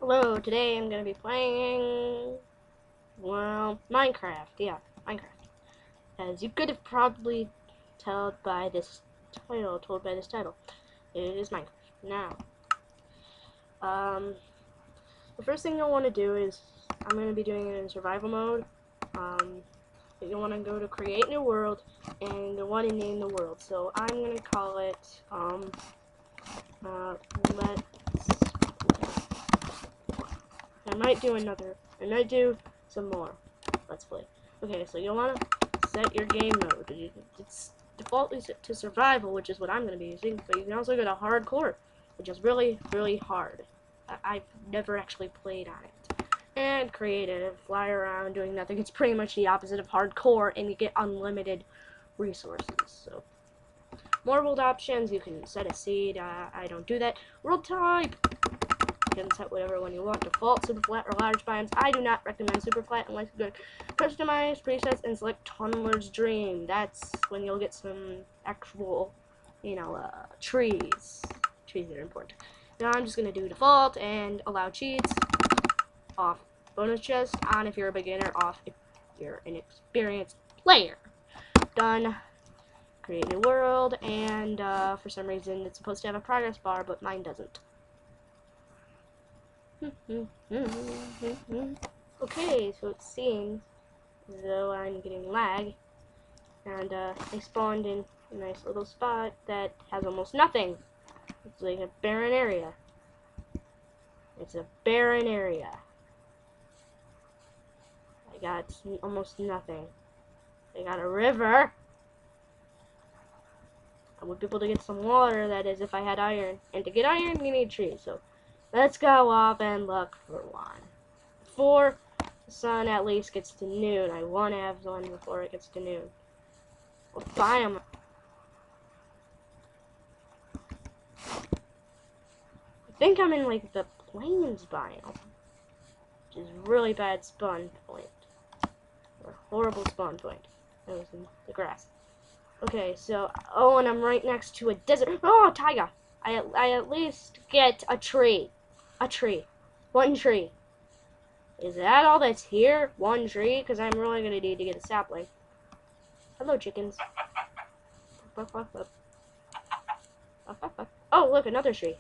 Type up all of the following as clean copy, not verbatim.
Hello, today I'm going to be playing, well, Minecraft. Yeah, Minecraft. As you could have probably told by this title, it is Minecraft. Now, um, the first thing you'll want to do is, I'm going to be doing it in survival mode. Um, you'll want to go to create new world, and you'll want to name the world. So I'm going to call it, let's, I might do some more. Let's play. Okay, so you'll want to set your game mode. It's defaultly set to survival, which is what I'm going to be using, but you can also go to hardcore, which is really, really hard. I've never actually played on it. And creative, fly around doing nothing. It's pretty much the opposite of hardcore, and you get unlimited resources. So, more world options, you can set a seed. I don't do that. World type! You can set whatever one you want. Default, super flat, or large biomes. I do not recommend super flat unless you go customize presets and select Tunneler's Dream. That's when you'll get some actual, trees. Trees are important. Now I'm just gonna do default and allow cheats. Off. Bonus chest on if you're a beginner. Off if you're an experienced player. Done. Create new world, and for some reason it's supposed to have a progress bar, but mine doesn't. Okay, so it seems as though I'm getting lag, and I spawned in a nice little spot that has almost nothing. It's like a barren area. It's a barren area. I got almost nothing. I got a river. I would be able to get some water, that is, if I had iron. And to get iron, you need trees, so let's go off and look for one. Before the sun at least gets to noon. I want to have one before it gets to noon. What biome? I think I'm in, like, the plains biome. Which is really bad spawn point. Or horrible spawn point. That was in the grass. Okay, so, oh, and I'm right next to a desert. Oh, taiga! I at least get a tree. A tree. One tree. Is that all that's here? One tree? Because I'm really going to need to get a sapling. Hello, chickens. Oh, look, another tree.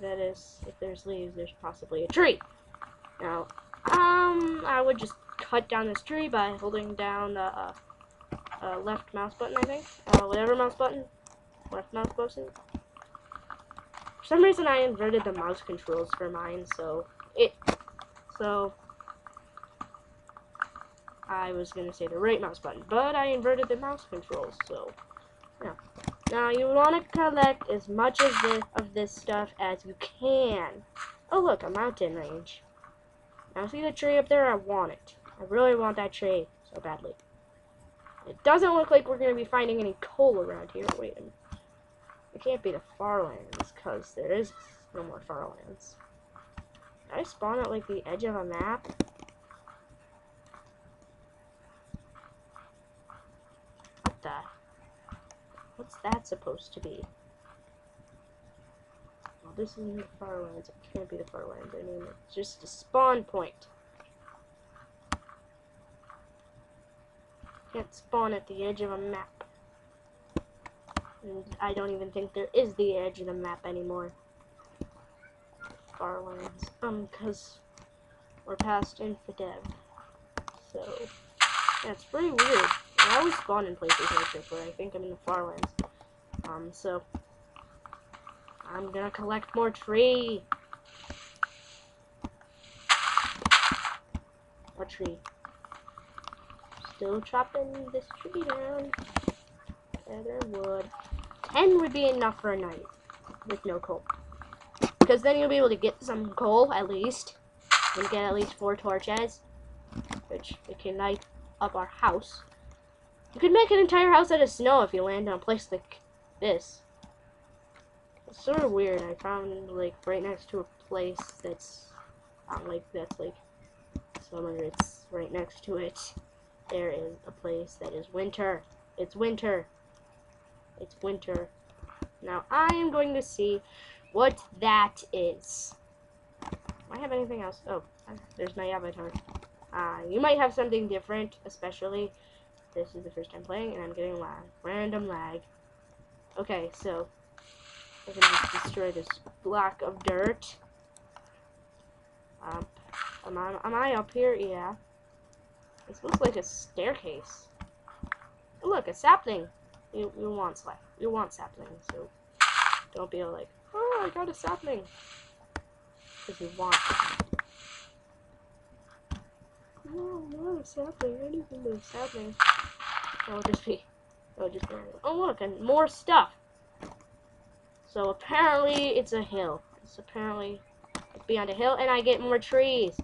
That is, if there's leaves, there's possibly a tree. Now, I would just cut down this tree by holding down the left mouse button, I think. Whatever mouse button. Left mouse button. For some reason, I inverted the mouse controls for mine, so I was gonna say the right mouse button, but I inverted the mouse controls, so yeah. Now you want to collect as much of this stuff as you can. Oh look, a mountain range. Now see the tree up there? I want it. I really want that tree so badly. It doesn't look like we're gonna be finding any coal around here. Wait a minute. It can't be the Farlands, because there is no more Farlands. Did I spawn at like the edge of a map? What's that supposed to be? Well, this isn't the Farlands. It can't be the Farlands. I mean, it's just a spawn point. Can't spawn at the edge of a map. And I don't even think there is the edge of the map anymore. Farlands. Because we're past Infidev. So, yeah, it's pretty weird. I always spawn in places like this where I think I'm in the Farlands. So I'm gonna collect more tree. What tree? Still chopping this tree down. Feather wood. 10 would be enough for a night with no coal. Because then you'll be able to get some coal at least. And get at least 4 torches. Which we can light up our house. You could make an entire house out of snow if you land on a place like this. It's sort of weird. I found like right next to a place that's like summer. It's right next to it. There is a place that is winter. It's winter. It's winter. Now I am going to see what that is. Why have anything else? Oh, there's my avatar. You might have something different, especially this is the first time playing and I'm getting lag. Random lag. Okay, so I can just destroy this block of dirt. Am I up here? Yeah. This looks like a staircase. Oh, look, a sapling. You want sapling, so don't be all like, oh, I got a sapling. Because you want it. No, not a sapling. Anything but a sapling. It'll just be. Oh, look, and more stuff. So apparently it's a hill. It's beyond a hill, and I get more trees.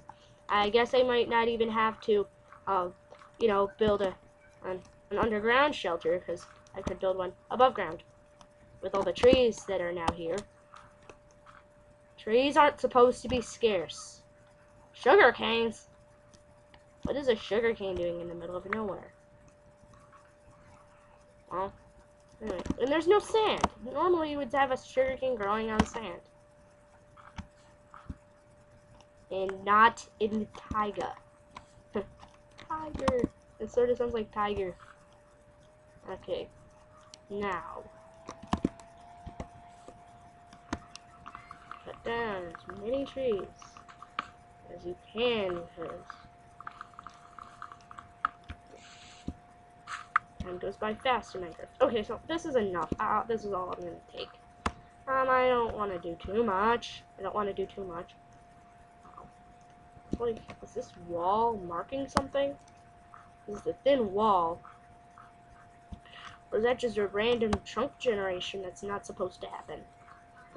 I guess I might not even have to, you know, build an underground shelter, because I could build one above ground with all the trees that are now here. Trees aren't supposed to be scarce. Sugar canes? What is a sugar cane doing in the middle of nowhere? Well, anyway, and there's no sand. Normally you would have a sugar cane growing on sand. And not in the taiga. Tiger. It sort of sounds like tiger. Okay. Now. Cut down as many trees as you can, because time goes by fast in Minecraft. Okay, so this is enough. This is all I'm gonna take. I don't want to do too much. Like, is this wall marking something? This is a thin wall. Or is that just a random chunk generation that's not supposed to happen?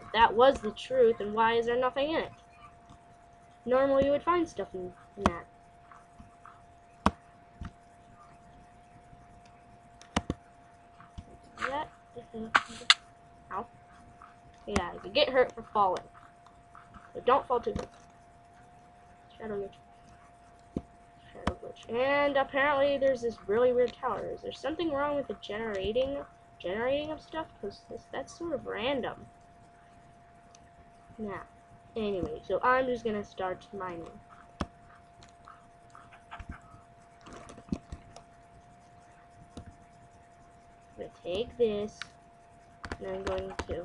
If that was the truth, then why is there nothing in it? Normally you would find stuff in that. Ow. Yeah, you get hurt for falling. But don't fall too quick. Shadow glitch. And apparently there's this really weird tower. Is there something wrong with the generating of stuff? Because that's sort of random. Now, anyway, so I'm just gonna start mining. I'm gonna take this, and I'm going to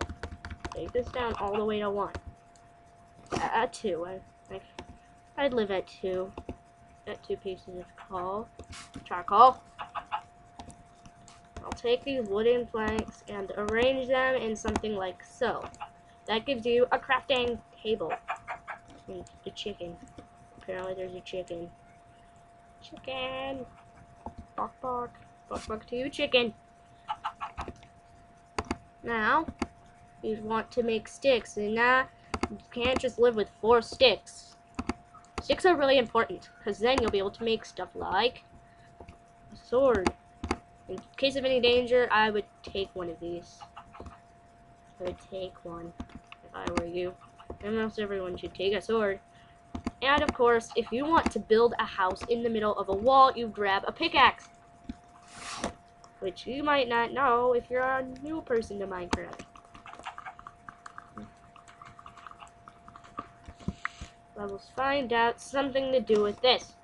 take this down all the way to 1. At 2. I'd live at 2. At 2 pieces of charcoal. I'll take these wooden planks and arrange them in something like so. That gives you a crafting table. And the chicken. Apparently there's a chicken. Chicken! Bark, bark. Bark, bark to you, chicken. Now, you want to make sticks, and you can't just live with 4 sticks. Sticks are really important, because then you'll be able to make stuff like a sword. In case of any danger, I would take one of these. I would take one if I were you. And most everyone should take a sword. And of course, if you want to build a house in the middle of a wall, you grab a pickaxe. Which you might not know if you're a new person to Minecraft. Let's find out something to do with this.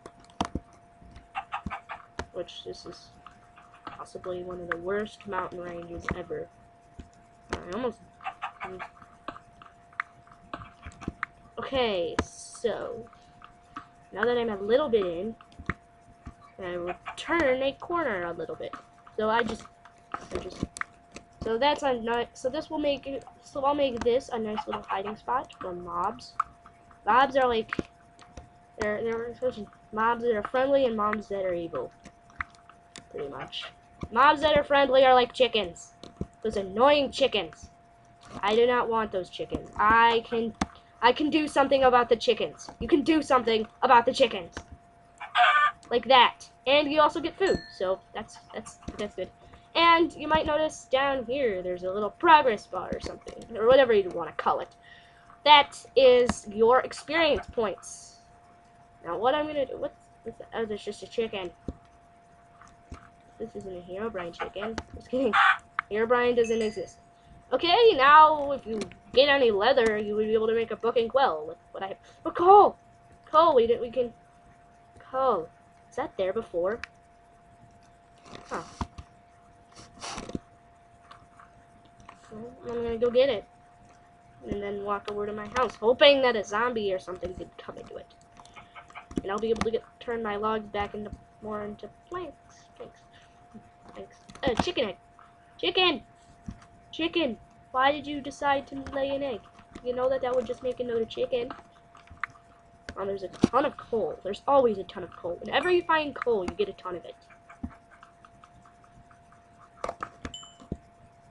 Which this is possibly one of the worst mountain ranges ever. Okay, so now that I'm a little bit in, I will turn a corner a little bit. So so that's a nice. So this will make it. So I'll make this a nice little hiding spot for mobs. Mobs are like they're mobs that are friendly and mobs that are evil. Pretty much. Mobs that are friendly are like chickens. Those annoying chickens. I do not want those chickens. I can do something about the chickens. You can do something about the chickens. Like that. And you also get food. So that's good. And you might notice down here there's a little progress bar or something. Or whatever you want to call it. That is your experience points. Now what I'm gonna do, what's that? Oh, there's just a chicken. This isn't a Herobrine chicken. Just kidding. Herobrine doesn't exist. Okay, now if you get any leather, you would be able to make a book and quill with what I have. Oh, coal! Coal, we can... Coal. Is that there before? Huh. Well, I'm gonna go get it. And then walk over to my house, hoping that a zombie or something could come into it. And I'll be able to turn my logs back into more into planks. Chicken egg. Chicken! Chicken! Why did you decide to lay an egg? You know that would just make another chicken. Oh, there's a ton of coal. There's always a ton of coal. Whenever you find coal, you get a ton of it.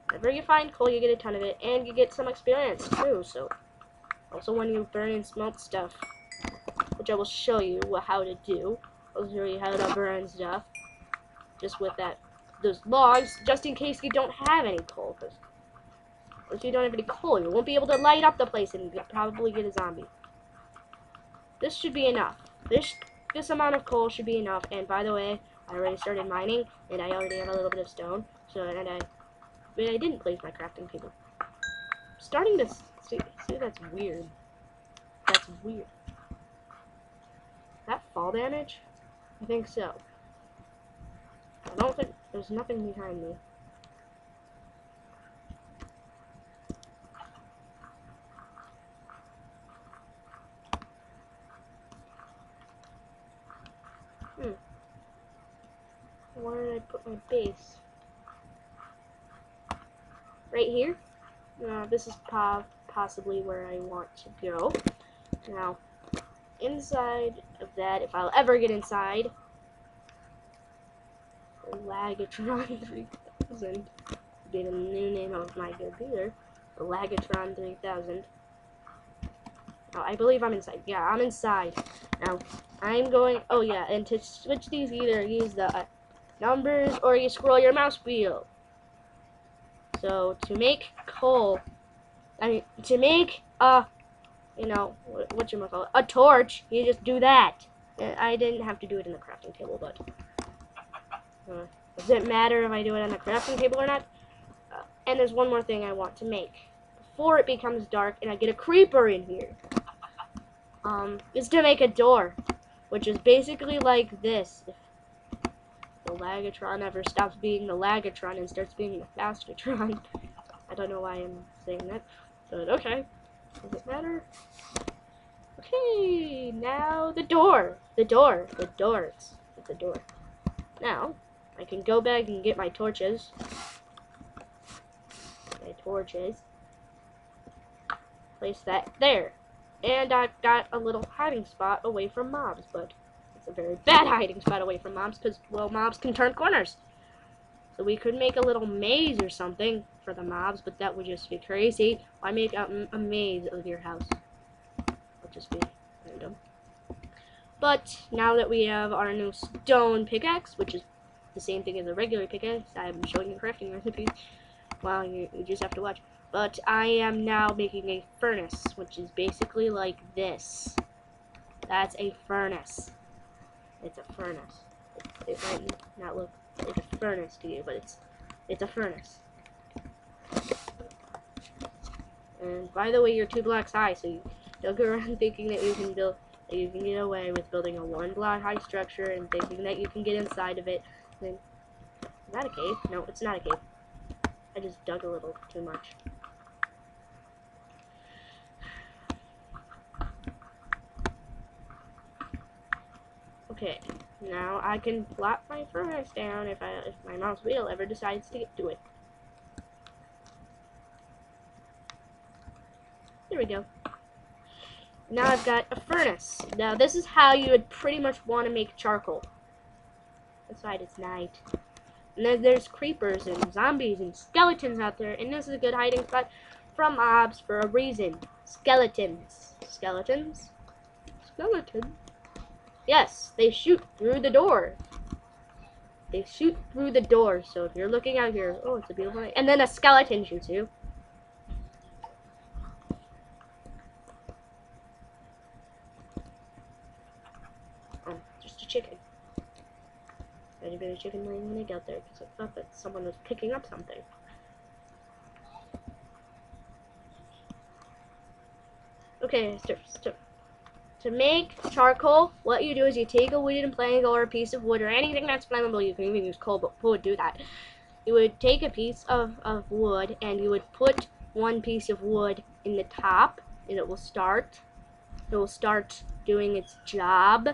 Whenever you find coal, you get a ton of it, and you get some experience too. So, also when you burn and smelt stuff, which I will show you how to do. I'll show you how to burn stuff, just with those logs, just in case you don't have any coal. Because if you don't have any coal, you won't be able to light up the place, and you'll probably get a zombie. This should be enough. This amount of coal should be enough. And by the way, I already started mining, and I already have a little bit of stone. But I didn't place my crafting table. Starting to see that's weird. That's weird. That fall damage? I think so. I don't think there's nothing behind me. Where did I put my base? Right here? This is possibly where I want to go. Now, inside of that, if I'll ever get inside, Lagatron 3000 would be the new name of my computer. The Lagatron 3000. Oh, I believe I'm inside. Yeah, I'm inside. Now, I'm going... Oh, yeah, and to switch these, either use the numbers or you scroll your mouse wheel. So, to make coal... to make you know, whatchamacallit, a torch, you just do that. I didn't have to do it in the crafting table, but... does it matter if I do it on the crafting table or not? And there's one more thing I want to make. Before it becomes dark and I get a creeper in here. Is to make a door. Which is basically like this. If the Lagatron ever stops being the Lagatron and starts being the Fastatron. I don't know why I'm saying that. But okay. Does it matter? Okay, now the door. The door. It's the door. Now, I can go back and get my torches. Place that there. And I've got a little hiding spot away from mobs, but it's a very bad hiding spot away from mobs because, well, mobs can turn corners. So we could make a little maze or something for the mobs, but that would just be crazy. Why make a maze of your house? It'll just be random. But now that we have our new stone pickaxe, which is the same thing as a regular pickaxe, I'm showing you crafting recipes. Well, you just have to watch. But I am now making a furnace, which is basically like this. That's a furnace. It's a furnace. It might not look like a furnace to you, but it's a furnace. And by the way, you're 2 blocks high, so you don't go around thinking that you can get away with building a 1 block high structure and thinking that you can get inside of it. Is that a cave? No, it's not a cave. I just dug a little too much. Okay, now I can plop my furnace down if my mouse wheel ever decides to get to it. There we go. Now I've got a furnace. Now this is how you would pretty much want to make charcoal. Outside it's night. And then there's creepers and zombies and skeletons out there, and this is a good hiding spot from mobs for a reason. Skeletons. Skeletons? Skeletons? Yes, they shoot through the door. They shoot through the door, so if you're looking out here, oh, it's a beautiful night. And then a skeleton shoots you. Oh, just a chicken. I had a bit of chicken laying an egg out there because I thought that someone was picking up something. Okay, to make charcoal, what you do is you take a wooden plank or a piece of wood or anything that's flammable. You can even use coal, but who would do that? You would take a piece of wood and you would put one piece of wood in the top, and it will start doing its job,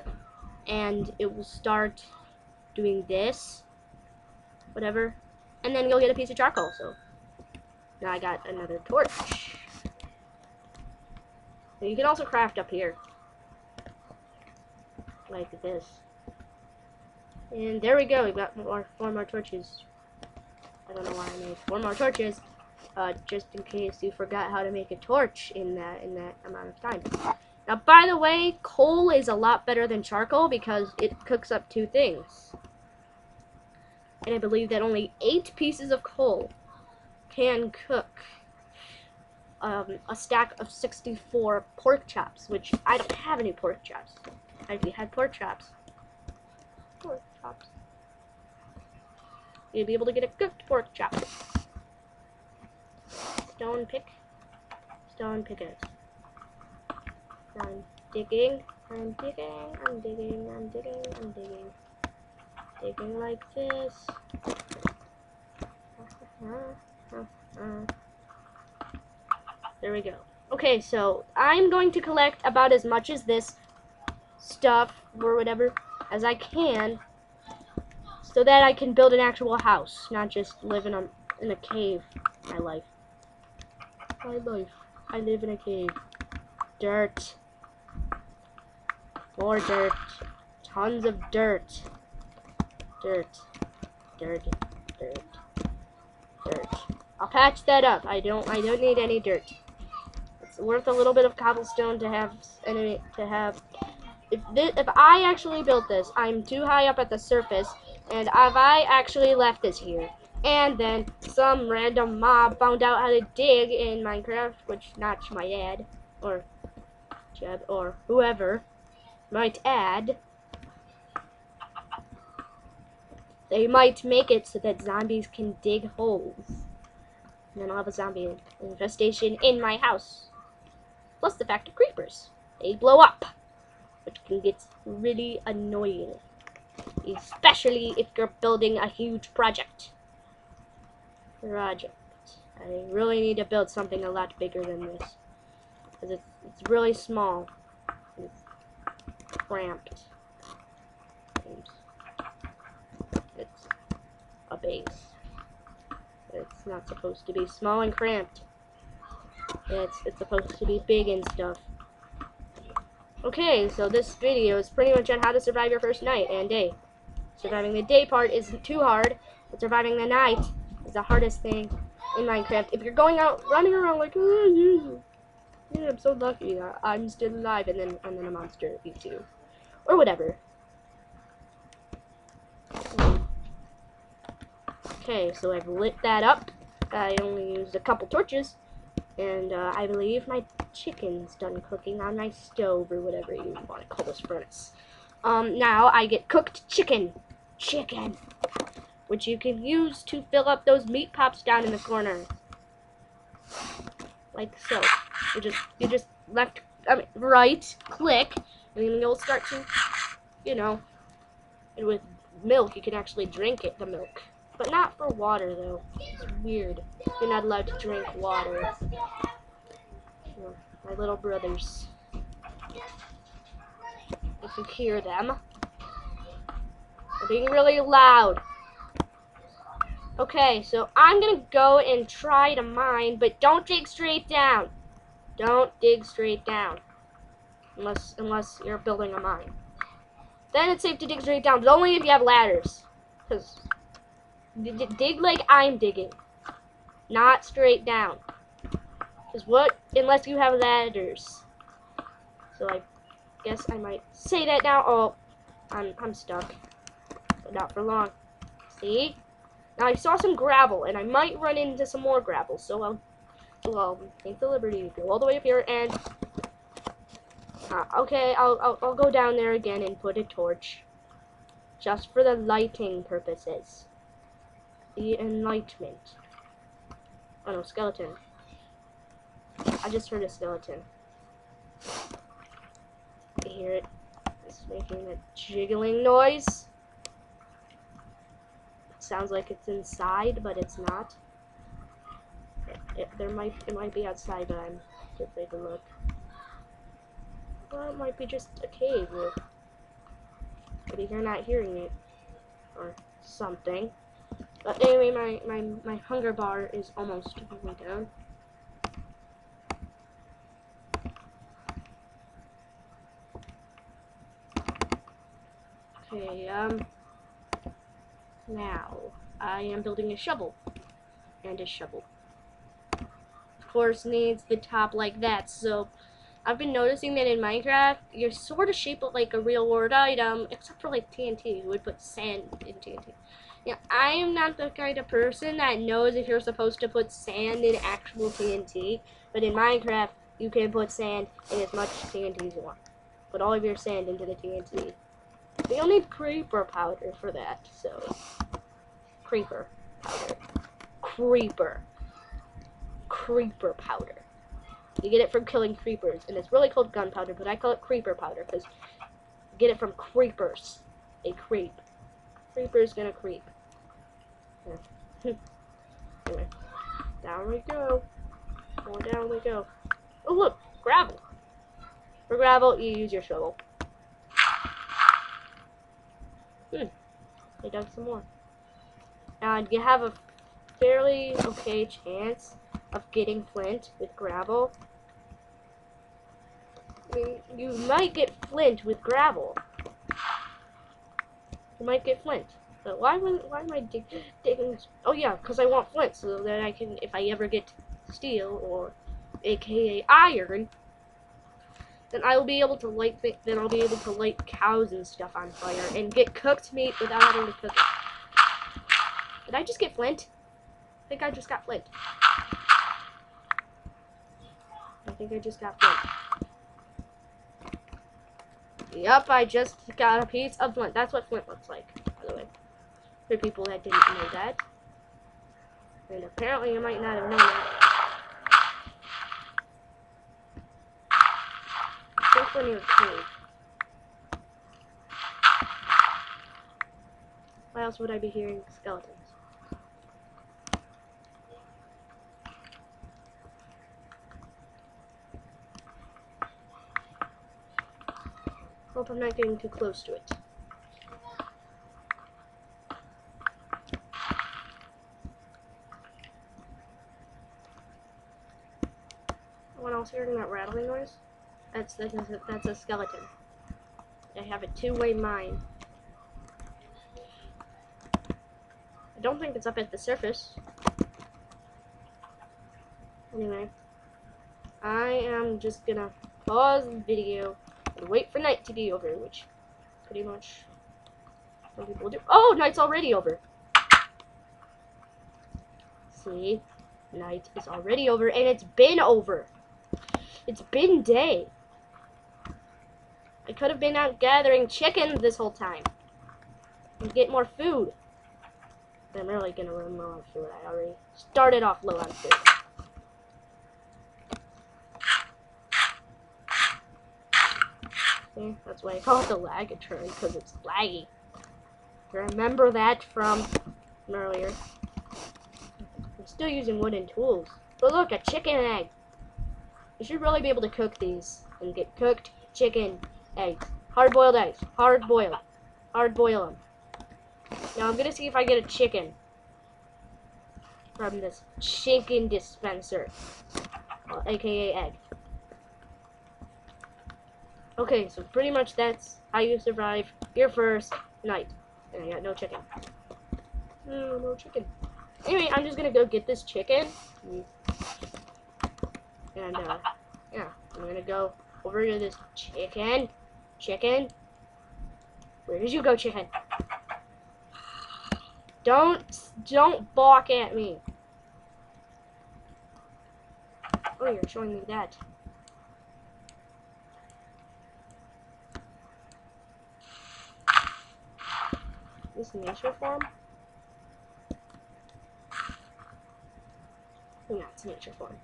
and it will start doing this, whatever, and then you'll get a piece of charcoal. So now I got another torch. So you can also craft up here like this, and there we go. We've got four more torches. I don't know why I made 4 more torches, just in case you forgot how to make a torch in that amount of time. Now, by the way, coal is a lot better than charcoal because it cooks up 2 things. And I believe that only 8 pieces of coal can cook a stack of 64 pork chops, which I don't have any pork chops. If you had pork chops, you'd be able to get a cooked pork chop. Stone pickers. I'm digging like this. There we go. Okay, so I'm going to collect about as much as this stuff or whatever as I can, so that I can build an actual house, not just live in a cave. My life. I live in a cave. Dirt. More dirt. Tons of dirt. Dirt. I'll patch that up. I don't need any dirt. It's worth a little bit of cobblestone to have if I actually built this, I'm too high up at the surface, and if I actually left this here, and then some random mob found out how to dig in Minecraft, which not my dad, or Jeb, or whoever might add, they might make it so that zombies can dig holes. And then I'll have a zombie infestation in my house. Plus the fact of creepers. They blow up, which can get really annoying. Especially if you're building a huge project. I really need to build something a lot bigger than this. Because it's really small. It's cramped. It's a base. It's not supposed to be small and cramped. It's supposed to be big and stuff. Okay, so this video is pretty much on how to survive your first night and day. Surviving the day part isn't too hard, but surviving the night is the hardest thing in Minecraft. If you're going out running around like, oh, yeah, I'm so lucky that I'm still alive, and then a monster beats you, or whatever. Okay, so I've lit that up. I only used a couple torches, and I believe my chicken's done cooking on my stove, or whatever you want to call this furnace. Now I get cooked chicken, which you can use to fill up those meat pops down in the corner, like so. You just right click, and then you'll start to, and with milk you can actually drink it, the milk. But not for water, though. It's weird. You're not allowed to drink water. My little brothers. If you hear them, they're being really loud. Okay, so I'm gonna go and try to mine, but don't dig straight down. Don't dig straight down. Unless you're building a mine. Then it's safe to dig straight down, but only if you have ladders. Because dig like I'm digging, not straight down. Unless you have ladders. So I guess I might say that now. Oh, I'm stuck, but not for long. See? Now I saw some gravel, and I might run into some more gravel. So I'll take the liberty to go all the way up here and. Okay, I'll go down there again and put a torch, just for the lighting purposes. The enlightenment. Oh no, skeleton. I just heard a skeleton. hear it. It's making a jiggling noise. It sounds like it's inside, but it's not. It might be outside, but I'm gonna take a look. Well, it might be just a cave, but you're not hearing it, or something. But anyway, my hunger bar is almost way down. Okay, now I am building a shovel, and a shovel, of course, needs the top like that. So I've been noticing that in Minecraft, you're sort of shaped like a real world item, except for like TNT, who would put sand in TNT. Yeah, I am not the kind of person that knows if you're supposed to put sand in actual TNT, but in Minecraft, you can put sand in as much TNT as you want. Put all of your sand into the TNT. But you'll need creeper powder for that, so creeper powder. Creeper powder. You get it from killing creepers, and it's really called gunpowder, but I call it creeper powder because you get it from creepers. A creep. Creeper's gonna creep. Yeah. Anyway, down we go. More down we go. Oh look, gravel. For gravel, you use your shovel. I dug some more. And you have a fairly okay chance of getting flint with gravel. You might get flint with gravel. You might get flint. But why am I digging? Oh yeah, because I want flint so that I can, if I ever get steel or AKA iron, then I will be able to light cows and stuff on fire and get cooked meat without having to cook it. Did I just get flint? I think I just got flint. I think I just got flint. Yup, I just got a piece of flint. That's what flint looks like, by the way. For people that didn't know that. And apparently you might not have known that. I think we're near a cave. Why else would I be hearing skeletons? Hope I'm not getting too close to it. Anyone else hearing that rattling noise? That's a skeleton. I have a two-way mine. I don't think it's up at the surface. Anyway, I am just gonna pause the video and wait for night to be over, which pretty much some people do. Oh, night's already over. See, night is already over, and it's been over. It's been day. I could have been out gathering chickens this whole time and get more food. But I'm really gonna run low on food. I already started off low on food. See, that's why I call it the lagatron, because it's laggy. Remember that from earlier. I'm still using wooden tools. But look, a chicken egg. You should really be able to cook these and get cooked chicken eggs. Hard-boiled eggs. Hard-boiled. Hard-boil them. Now I'm gonna see if I get a chicken from this chicken dispenser, aka egg. Okay, so pretty much that's how you survive your first night. And I got no chicken. No chicken. Anyway, I'm just gonna go get this chicken. And, yeah, I'm gonna go over to this chicken. Chicken. Where did you go, chicken? Don't balk at me. Oh, you're showing me that. This nature form? Yeah, it's nature form.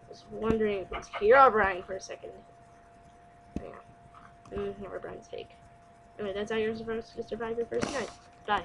I was wondering if it's Herobrine for a second. Yeah. Heartburn's fake. Anyway, that's how you're supposed to survive your first night. Die.